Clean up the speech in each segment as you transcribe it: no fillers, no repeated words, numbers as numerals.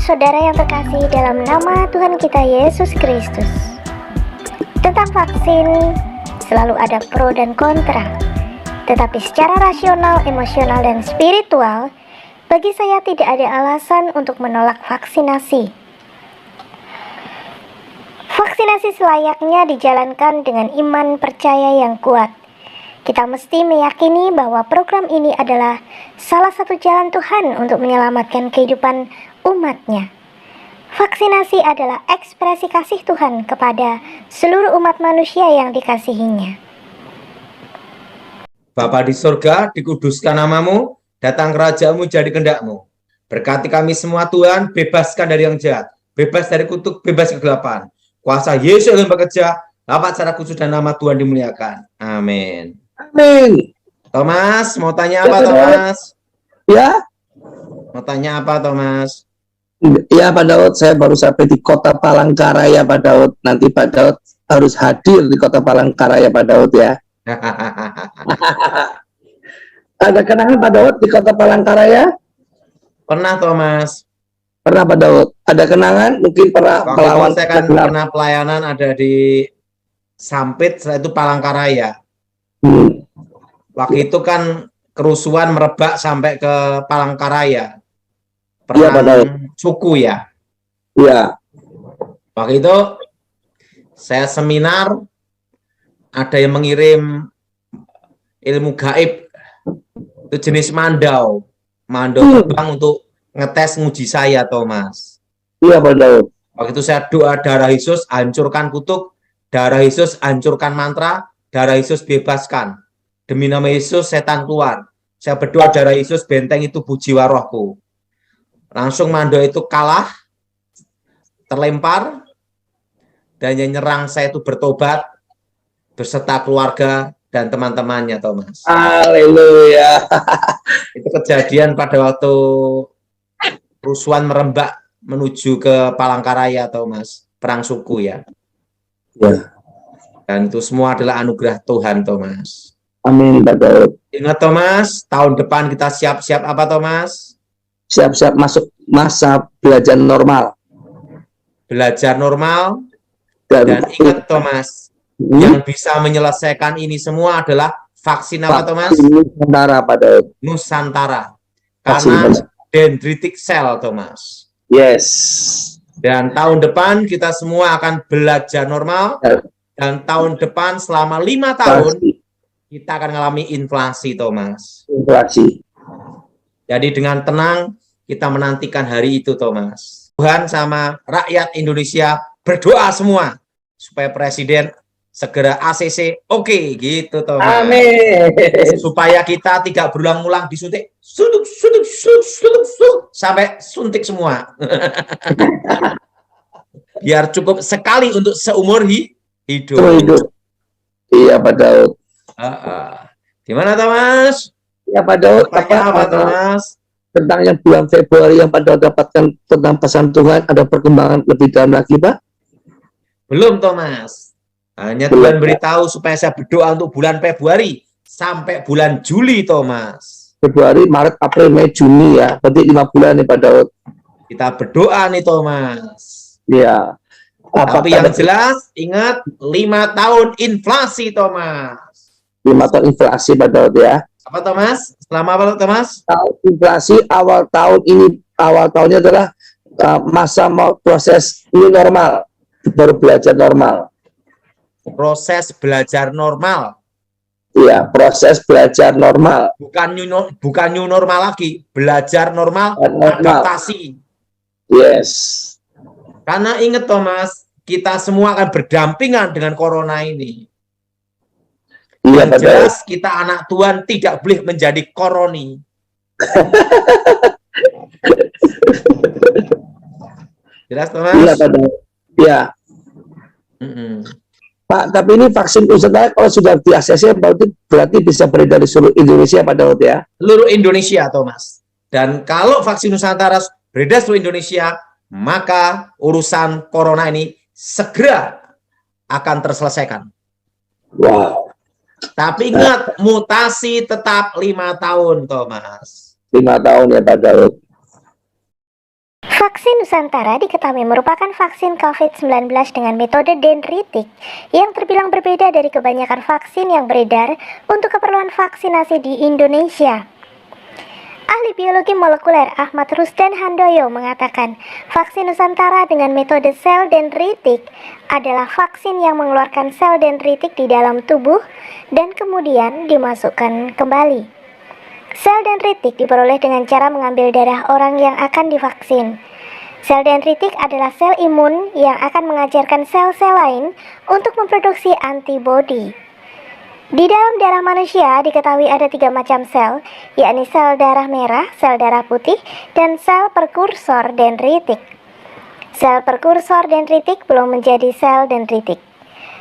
saudara yang terkasih dalam nama Tuhan kita Yesus Kristus. Tentang vaksin, selalu ada pro dan kontra. Tetapi secara rasional, emosional, dan spiritual, bagi saya tidak ada alasan untuk menolak vaksinasi. Vaksinasi selayaknya dijalankan dengan iman percaya yang kuat. Kita mesti meyakini bahwa program ini adalah salah satu jalan Tuhan untuk menyelamatkan kehidupan umatnya. Vaksinasi adalah ekspresi kasih Tuhan kepada seluruh umat manusia yang dikasihinya. Bapa di surga, dikuduskan namamu, datang kerajaanmu jadi kehendakmu. Berkati kami semua Tuhan, bebaskan dari yang jahat, bebas dari kutuk, bebas kegelapan. Kuasa Yesus yang bekerja, dapat secara khusus dan nama Tuhan dimuliakan. Amin. Amin. Thomas, mau tanya apa, Thomas? Ya, Mau tanya apa, Thomas? ya Pak Daud, saya baru sampai di Kota Palangkaraya Pak Daud. Nanti Pak Daud harus hadir di Kota Palangkaraya Pak Daud ya. Ada kenangan Pak Daud di Kota Palangkaraya? Pernah, Thomas. Pernah Pak Daud. Ada kenangan? Mungkin pernah Waktu melawan. itu saya kan pernah pelayanan ada di Sampit, setelah itu Palangkaraya. Waktu itu kan kerusuhan merebak sampai ke Palangkaraya. Perang suku ya. Iya. Waktu itu saya seminar, ada yang mengirim ilmu gaib, itu jenis mandau. Mandau terbang untuk ngetes nguji saya, Thomas. Iya Pak Daud. Waktu itu saya doa darah Yesus, hancurkan kutuk, darah Yesus, hancurkan mantra, darah Yesus, bebaskan. Demi nama Yesus, setan keluar. Saya berdoa darah Yesus, benteng itu jiwa rohku. Langsung mandau itu kalah, terlempar, dan yang nyerang saya itu bertobat, beserta keluarga dan teman-temannya, Thomas. Haleluya. Itu kejadian pada waktu kerusuhan merembak menuju ke Palangkaraya, Thomas. Perang suku ya. Ya. Dan itu semua adalah anugerah Tuhan, Thomas. Amin Pak Daud. Ingat, Thomas, tahun depan kita siap-siap apa, Thomas? Siap-siap masuk masa belajar normal. Belajar normal. Dan ingat, Thomas, yang bisa menyelesaikan ini semua adalah vaksin apa, Thomas? Nusantara Pak Daud. Nusantara. Karena dendritic cell, Thomas. Yes. Dan tahun depan kita semua akan belajar normal. Dan tahun depan selama 5 tahun kita akan mengalami inflasi, Thomas. Inflasi. Jadi dengan tenang kita menantikan hari itu, Thomas. Tuhan sama rakyat Indonesia berdoa semua supaya presiden segera ACC oke, gitu, Thomas. Amin. Supaya kita tidak berulang-ulang disuntik sampai suntik semua. Biar cukup sekali untuk seumur hidup. Iya Pak Daud. Gimana, Thomas? Ya Pak Daud, apa, Thomas? Tentang yang bulan Februari yang Pak Daud dapatkan tentang pesan Tuhan, ada perkembangan lebih dalam lagi Pak? Belum, Thomas. Hanya Tuhan beritahu supaya saya berdoa untuk bulan Februari sampai bulan Juli, Thomas. Februari, Maret, April, Mei, Juni ya. Berarti 5 bulan nih Pak Daud. Kita berdoa nih, Thomas. Ya. Tapi yang jelas, ingat 5 tahun inflasi, Thomas. 5 tahun inflasi Pak Daud ya. Apa, Thomas? Selama apa, Thomas? Inflasi awal tahun ini, awal tahunnya adalah masa proses new normal, baru belajar normal. Proses belajar normal. Iya, proses belajar normal. Bukan new normal lagi, belajar normal, adaptasi. Yes. Karena ingat, Thomas, kita semua akan berdampingan dengan corona ini. Yang jelas kita anak Tuhan tidak boleh menjadi koroni. Jelas, Thomas? Iya, Pak. Ya. Pak, tapi ini vaksin Nusantara kalau sudah di ACC berarti bisa beredar di seluruh Indonesia Pak Daud ya? Seluruh Indonesia, Thomas. Dan kalau vaksin Nusantara beredar seluruh Indonesia, maka urusan corona ini segera akan terselesaikan. Wow. Tapi ingat, mutasi tetap 5 tahun, Thomas. 5 tahun ya Pak Daud. Vaksin Nusantara diketahui merupakan vaksin COVID-19 dengan metode dendritik yang terbilang berbeda dari kebanyakan vaksin yang beredar untuk keperluan vaksinasi di Indonesia. Ahli biologi molekuler Ahmad Rusdan Handoyo mengatakan, vaksin Nusantara dengan metode sel dendritik adalah vaksin yang mengeluarkan sel dendritik di dalam tubuh dan kemudian dimasukkan kembali. Sel dendritik diperoleh dengan cara mengambil darah orang yang akan divaksin. Sel dendritik adalah sel imun yang akan mengajarkan sel-sel lain untuk memproduksi antibodi. Di dalam darah manusia diketahui ada 3 macam sel, yakni sel darah merah, sel darah putih, dan sel prekursor dendritik. Sel prekursor dendritik belum menjadi sel dendritik.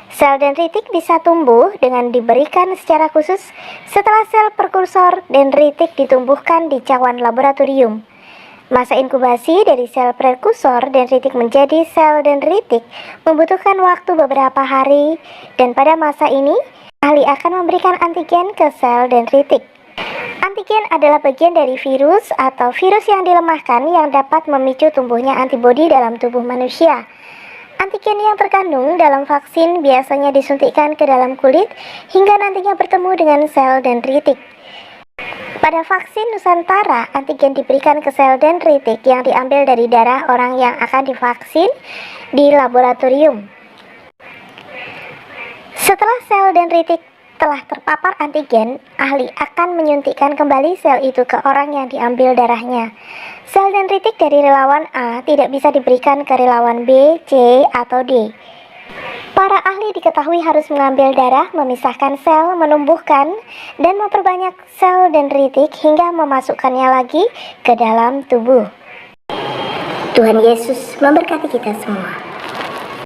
Sel dendritik bisa tumbuh dengan diberikan secara khusus setelah sel prekursor dendritik ditumbuhkan di cawan laboratorium. Masa inkubasi dari sel prekursor dendritik menjadi sel dendritik membutuhkan waktu beberapa hari, dan pada masa ini ahli akan memberikan antigen ke sel dendritik. Antigen adalah bagian dari virus atau virus yang dilemahkan yang dapat memicu tumbuhnya antibodi dalam tubuh manusia. Antigen yang terkandung dalam vaksin biasanya disuntikkan ke dalam kulit hingga nantinya bertemu dengan sel dendritik. Pada vaksin Nusantara, antigen diberikan ke sel dendritik yang diambil dari darah orang yang akan divaksin di laboratorium. Setelah sel dendritik telah terpapar antigen, ahli akan menyuntikkan kembali sel itu ke orang yang diambil darahnya. Sel dendritik dari relawan A tidak bisa diberikan ke relawan B, C, atau D. Para ahli diketahui harus mengambil darah, memisahkan sel, menumbuhkan, dan memperbanyak sel dendritik hingga memasukkannya lagi ke dalam tubuh. Tuhan Yesus memberkati kita semua.